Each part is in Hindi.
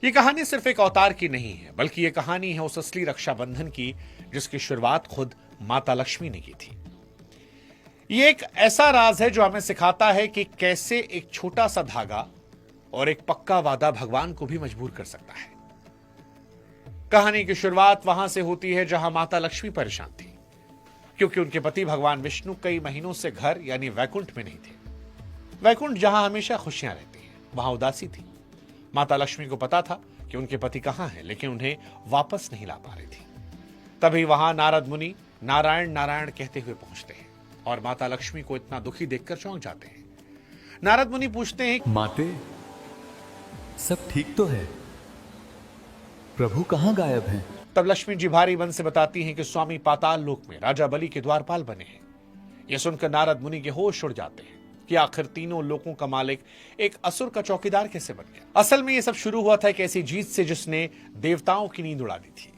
ये कहानी सिर्फ एक अवतार की नहीं है, बल्कि ये कहानी है उस असली रक्षाबंधन की जिसकी शुरुआत खुद माता लक्ष्मी ने की थी। ये एक ऐसा राज है जो हमें सिखाता है कि कैसे एक छोटा सा धागा और एक पक्का वादा भगवान को भी मजबूर कर सकता है। कहानी की शुरुआत वहां से होती है जहां माता लक्ष्मी परेशान थी, क्योंकि उनके पति भगवान विष्णु कई महीनों से घर यानी वैकुंठ में नहीं थे। वैकुंठ जहां हमेशा खुशियां रहती हैं, वहां उदासी थी। माता लक्ष्मी को पता था कि उनके पति कहां हैं, लेकिन उन्हें वापस नहीं ला पा रही थी। तभी वहां नारद मुनि नारायण नारायण कहते हुए पहुंचते हैं और माता लक्ष्मी को इतना दुखी देखकर चौंक जाते हैं। नारद मुनि पूछते हैं, माते, सब ठीक तो है? प्रभु कहां गायब हैं? तब लक्ष्मी जी भारी मन से बताती हैं कि स्वामी पाताल लोक में राजा बलि के द्वारपाल बने हैं। यह सुनकर नारद मुनि के होश उड़ जाते हैं कि आखिर तीनों लोकों का मालिक एक असुर का चौकीदार कैसे बन गया। असल में यह सब शुरू हुआ था एक ऐसी जीत से जिसने देवताओं की नींद उड़ा दी थी।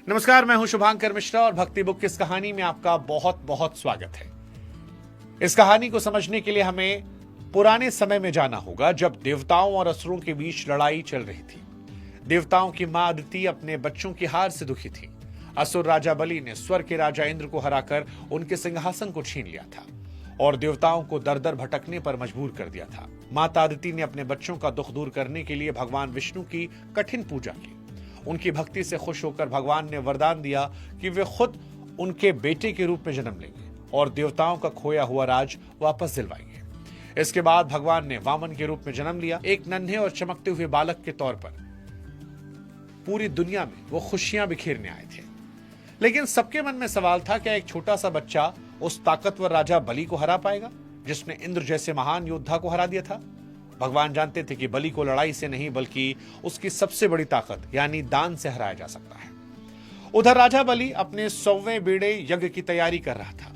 नमस्कार, मैं हूं शुभांकर मिश्रा और भक्ति बुक की इस कहानी में आपका बहुत बहुत स्वागत है। इस कहानी को समझने के लिए हमें पुराने समय में जाना होगा, जब देवताओं और असुरों के बीच लड़ाई चल रही थी। देवताओं की मां अदिति अपने बच्चों की हार से दुखी थी। असुर राजा बलि ने स्वर्ग के राजा इंद्र को हराकर उनके सिंहासन को छीन लिया था और देवताओं को दर दर भटकने पर मजबूर कर दिया था। माता अदिति ने अपने बच्चों का दुख दूर करने के लिए भगवान विष्णु की कठिन पूजा की। उनकी भक्ति से खुश होकर भगवान ने वरदान दिया कि वे खुद उनके बेटे के रूप में जन्म लेंगे और देवताओं का खोया हुआ राज वापस दिलवाएंगे। इसके बाद भगवान ने वामन के रूप में जन्म लिया। एक नन्हे और चमकते हुए बालक के तौर पर पूरी दुनिया में वो खुशियां बिखेरने आए थे। लेकिन सबके मन में सवाल था, क्या एक छोटा सा बच्चा उस ताकतवर राजा बलि को हरा पाएगा जिसने इंद्र जैसे महान योद्धा को हरा दिया था? भगवान जानते थे कि बलि को लड़ाई से नहीं, बल्कि उसकी सबसे बड़ी ताकत यानी दान से हराया जा सकता है। उधर राजा बलि अपने 100वें बेड़े यज्ञ की तैयारी कर रहा था।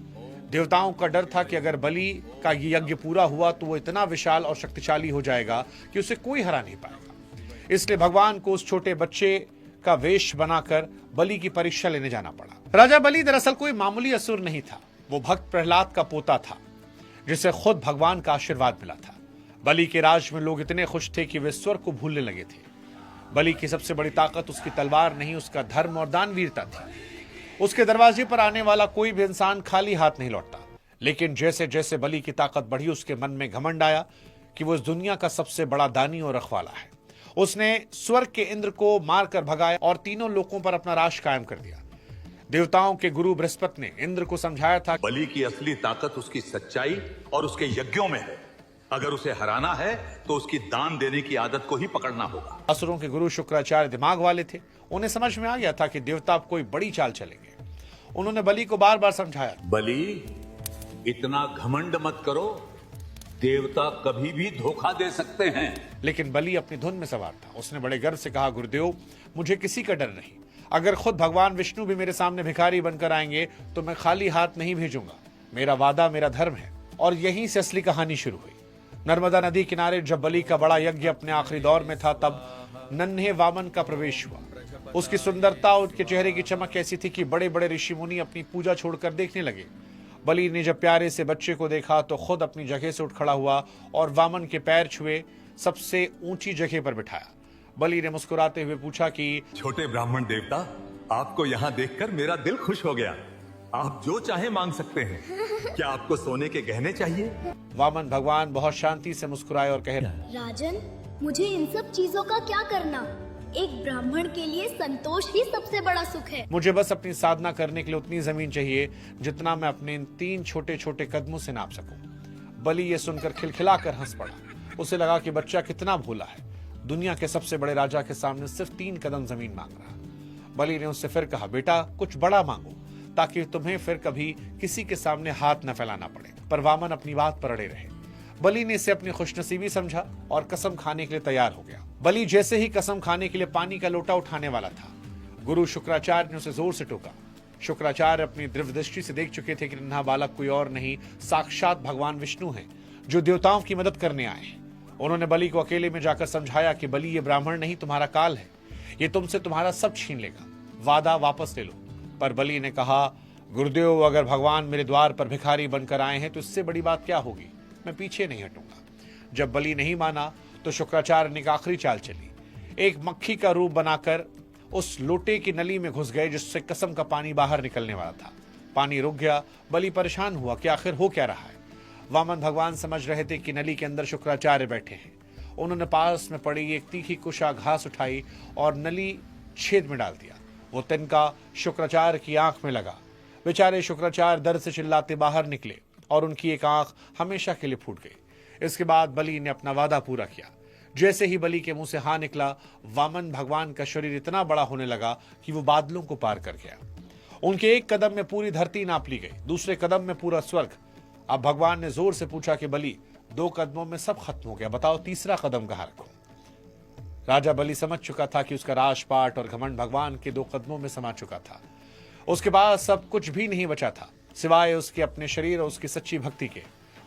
देवताओं का डर था कि अगर बलि का ये यज्ञ पूरा हुआ तो वो इतना विशाल और शक्तिशाली हो जाएगा कि उसे कोई हरा नहीं पाएगा। इसलिए भगवान को उस छोटे बच्चे का वेश बनाकर बलि की परीक्षा लेने जाना पड़ा। राजा बलि दरअसल कोई मामूली असुर नहीं था। वो भक्त प्रहलाद का पोता था, जिसे खुद भगवान का आशीर्वाद मिला था। बलि के राज में लोग इतने खुश थे कि वे स्वर्ग को भूलने लगे थे। बलि की सबसे बड़ी ताकत उसकी तलवार नहीं, उसका धर्म और दानवीरता थी। उसके दरवाजे पर आने वाला कोई भी इंसान खाली हाथ नहीं लौटता। लेकिन जैसे जैसे बलि की ताकत बढ़ी, उसके मन में घमंड आया कि वो इस दुनिया का सबसे बड़ा दानी और रखवाला है। उसने स्वर्ग के इंद्र को मारकर भगाया और तीनों लोकों पर अपना राज कायम कर दिया। देवताओं के गुरु बृहस्पति ने इंद्र को समझाया था, बलि की असली ताकत उसकी सच्चाई और उसके यज्ञों में है। अगर उसे हराना है तो उसकी दान देने की आदत को ही पकड़ना होगा। असुरों के गुरु शुक्राचार्य दिमाग वाले थे। उन्हें समझ में आ गया था कि देवता अब कोई बड़ी चाल चलेंगे। उन्होंने बलि को बार बार समझाया, बलि, इतना घमंड मत करो, देवता कभी भी धोखा दे सकते हैं। लेकिन बलि अपनी धुन में सवार था। उसने बड़े गर्व से कहा, गुरुदेव, मुझे किसी का डर नहीं। अगर खुद भगवान विष्णु भी मेरे सामने भिखारी बनकर आएंगे तो मैं खाली हाथ नहीं भेजूंगा। मेरा वादा मेरा धर्म है। और यहीं से असली कहानी शुरू हुई। नर्मदा नदी किनारे जब बलि का बड़ा यज्ञ अपने आखिरी दौर में था, तब नन्हे वामन का प्रवेश हुआ। उसकी सुंदरता, उसके चेहरे की चमक ऐसी थी कि बड़े बड़े ऋषि मुनि अपनी पूजा छोड़कर देखने लगे। बलि ने जब प्यारे से बच्चे को देखा तो खुद अपनी जगह से उठ खड़ा हुआ और वामन के पैर छुए सबसे ऊंची जगह पर बिठाया। बलि ने मुस्कुराते हुए पूछा कि छोटे ब्राह्मण देवता, आपको यहाँ देखकर मेरा दिल खुश हो गया। आप जो चाहे मांग सकते हैं। क्या आपको सोने के गहने चाहिए? वामन भगवान बहुत शांति से मुस्कुराए और कहे, राजन, मुझे इन सब चीजों का क्या करना? एक ब्राह्मण के लिए संतोष ही सबसे बड़ा सुख है। मुझे बस अपनी साधना करने के लिए उतनी जमीन चाहिए जितना मैं अपने इन 3 छोटे छोटे कदमों से नाप सकूं। बलि ये सुनकर खिलखिलाकर हंस पड़ा। उसे लगा कि बच्चा कितना भोला है, दुनिया के सबसे बड़े राजा के सामने सिर्फ 3 कदम जमीन मांग रहा। बलि ने उससे फिर कहा, बेटा, कुछ बड़ा मांगो ताकि तुम्हें फिर कभी किसी के सामने हाथ न फैलाना पड़े। पर वामन अपनी बात पर अड़े रहे। बलि ने इसे अपनी खुशनसीबी समझा और कसम खाने के लिए तैयार हो गया। बलि जैसे ही कसम खाने के लिए पानी का लोटा उठाने वाला था, गुरु शुक्राचार्य ने उसे जोर से टोका। शुक्राचार्य अपनी दिव्य दृष्टि से देख चुके थे कि नन्हा बालक कोई और नहीं, साक्षात भगवान विष्णु हैं, जो देवताओं की मदद करने आए हैं। उन्होंने बलि को अकेले में जाकर समझाया कि बलि, ये ब्राह्मण नहीं, तुम्हारा काल है। ये तुमसे तुम्हारा सब छीन लेगा। वादा वापस ले लो। पर बलि ने कहा, गुरुदेव, अगर भगवान मेरे द्वार पर भिखारी बनकर आए हैं तो इससे बड़ी बात क्या होगी? मैं पीछे नहीं हटूंगा। जब बलि नहीं माना तो शुक्राचार्य ने एक आखिरी चाल चली। एक मक्खी का रूप बनाकर उस लोटे की नली में घुस गए जिससे कसम का पानी बाहर निकलने वाला था। पानी रुक गया। बलि परेशान हुआ कि आखिर हो क्या रहा है। वामन भगवान समझ रहे थे कि नली के अंदर शुक्राचार्य बैठे हैं। उन्होंने पास में पड़ी एक तीखी कुशा घास उठाई और नली छेद में डाल दिया। वो तिनका शुक्राचार्य की आंख में लगा। बेचारे शुक्राचार्य दर्द से चिल्लाते बाहर निकले और उनकी एक आंख हमेशा के लिए फूट गई। इसके बाद बलि ने अपना वादा पूरा किया। जैसे ही बलि के मुंह से हाँ निकला, वामन भगवान का शरीर इतना बड़ा होने लगा कि वो बादलों को पार कर गया। उनके एक कदम में पूरी धरती नाप ली गई, दूसरे कदम में पूरा स्वर्ग। अब भगवान ने जोर से पूछा कि बलि, 2 कदमों में सब खत्म हो गया, बताओ तीसरा कदम कहां रखूं? राजा बलि समझ चुका था कि उसका राजपाट और घमंड भगवान के 2 कदमों में समा चुका था। उसके पास सब कुछ भी नहीं बचा था सिवाय उसके अपने शरीर और उसकी सच्ची भक्ति के।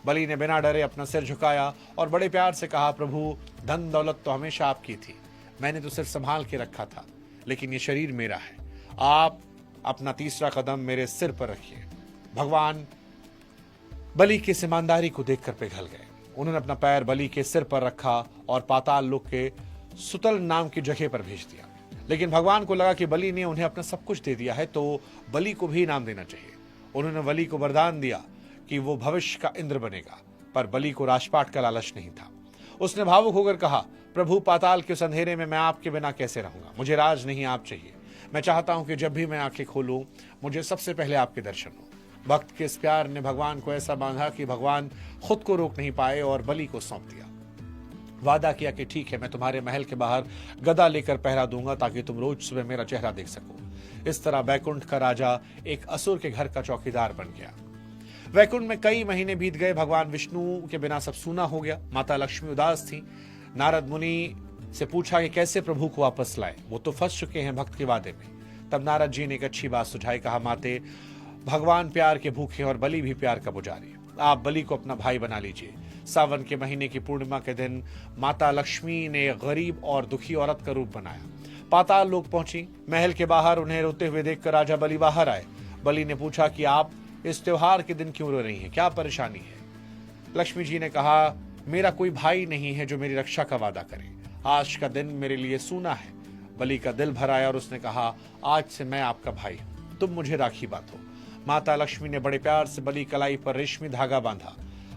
बलि ने बिना डरे अपना सिर झुकाया और बड़े प्यार से कहा, प्रभु, धन दौलत तो हमेशा आपकी थी, मैंने तो सिर्फ संभाल के रखा था, लेकिन ये शरीर मेरा है। आप अपना तीसरा कदम मेरे सिर पर रखिए। भगवान बलि की ईमानदारी को देखकर पिघल गए। उन्होंने अपना पैर बलि के सिर पर रखा और पाताल लोक के सुतल नाम की जगह पर भेज दिया। लेकिन भगवान को लगा कि बलि ने उन्हें अपना सब कुछ दे दिया है, तो बलि को भी इनाम देना चाहिए। उन्होंने बलि को वरदान दिया कि वो भविष्य का इंद्र बनेगा, पर बलि को राजपाट का लालच नहीं था। उसने भावुक होकर कहा, प्रभु, पाताल के उस अंधेरे में मैं आपके बिना कैसे रहूंगा? मुझे राज नहीं, आप चाहिए। मैं चाहता हूं कि जब भी मैं आंखें खोलूं, मुझे सबसे पहले आपके दर्शन हो। भक्त के इस प्यार ने भगवान को ऐसा बांधा कि भगवान खुद को रोक नहीं पाए और बलि को सौंप दिया। वादा किया कि ठीक है, मैं तुम्हारे महल के बाहर गदा लेकर पहरा दूंगा ताकि तुम रोज सुबह मेरा चेहरा देख सको। इस तरह वैकुंठ का राजा एक असुर के घर का चौकीदार बन गया। वैकुंठ में कई महीने बीत गए। भगवान विष्णु के बिना सब सूना हो गया। माता लक्ष्मी उदास थी। नारद मुनि से पूछा कि कैसे प्रभु को वापस लाए, वो तो फंस चुके हैं भक्त के वादे में। तब नारद जी ने एक अच्छी बात सुझाई। कहा, माते, भगवान प्यार के भूखे और बलि भी प्यार का पुजारी। आप बलि को अपना भाई बना लीजिए। सावन के महीने की पूर्णिमा के दिन माता लक्ष्मी ने गरीब और दुखी औरत का रूप बनाया। पाताल लोक पहुंची। महल के बाहर उन्हें रोते हुए देखकर राजा बलि बाहर आए। बलि ने पूछा कि आप इस त्योहार के दिन क्यों रो रही हैं, क्या परेशानी है? लक्ष्मी जी ने कहा, मेरा कोई भाई नहीं है जो मेरी रक्षा का वादा करे। आज का दिन मेरे लिए सूना है। बलि का दिल भर आया और उसने कहा, आज से मैं आपका भाई हूं, तुम मुझे राखी बांधो। माता लक्ष्मी ने बड़े प्यार से बलि कलाई पर रेशमी धागा बांधा।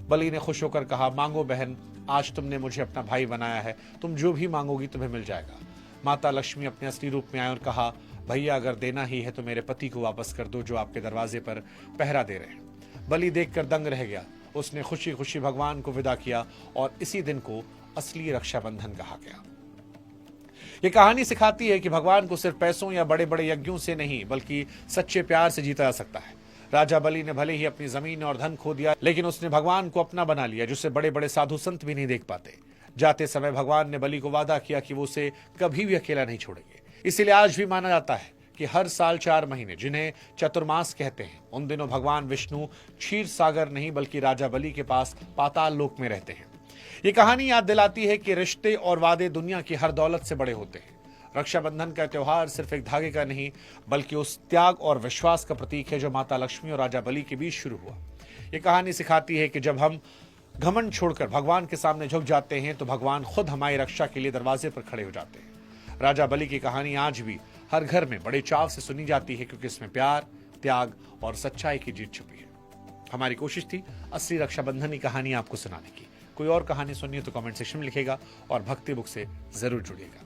बलि ने खुश होकर कहा, मांगो बहन, आज तुमने मुझे अपना भाई बनाया है, तुम जो भी मांगोगी तुम्हें मिल जाएगा। माता लक्ष्मी अपने असली रूप में आए और कहा, भैया, अगर देना ही है तो मेरे पति को वापस कर दो जो आपके दरवाजे पर पहरा दे रहे हैं। बलि देखकर दंग रह गया। उसने खुशी खुशी भगवान को विदा किया और इसी दिन को असली रक्षाबंधन कहा गया। ये कहानी सिखाती है कि भगवान को सिर्फ पैसों या बड़े बड़े यज्ञों से नहीं बल्कि सच्चे प्यार से जीता जा सकता है। राजा बलि ने भले ही अपनी जमीन और धन खो दिया, लेकिन उसने भगवान को अपना बना लिया, जिसे बड़े बड़े साधु संत भी नहीं देख पाते। जाते समय भगवान ने बलि को वादा किया कि वो उसे कभी भी अकेला नहीं छोड़ेंगे। इसीलिए आज भी माना जाता है कि हर साल 4 महीने, जिन्हें चतुर्मास कहते हैं, उन दिनों भगवान विष्णु क्षीर सागर नहीं बल्कि राजा बलि के पास पाताल लोक में रहते हैं। ये कहानी याद दिलाती है कि रिश्ते और वादे दुनिया की हर दौलत से बड़े होते हैं। रक्षाबंधन का त्योहार सिर्फ एक धागे का नहीं बल्कि उस त्याग और विश्वास का प्रतीक है जो माता लक्ष्मी और राजा बलि के बीच शुरू हुआ। ये कहानी सिखाती है कि जब हम घमंड छोड़कर भगवान के सामने झुक जाते हैं तो भगवान खुद हमारी रक्षा के लिए दरवाजे पर खड़े हो जाते हैं। राजा बलि की कहानी आज भी हर घर में बड़े चाव से सुनी जाती है क्योंकि इसमें प्यार, त्याग और सच्चाई की जीत छुपी है। हमारी कोशिश थी असली रक्षाबंधन की कहानी आपको सुनाने की। कोई और कहानी सुनिए तो कमेंट सेक्शन में लिखेगा और भक्ति बुक से जरूर जुड़िएगा।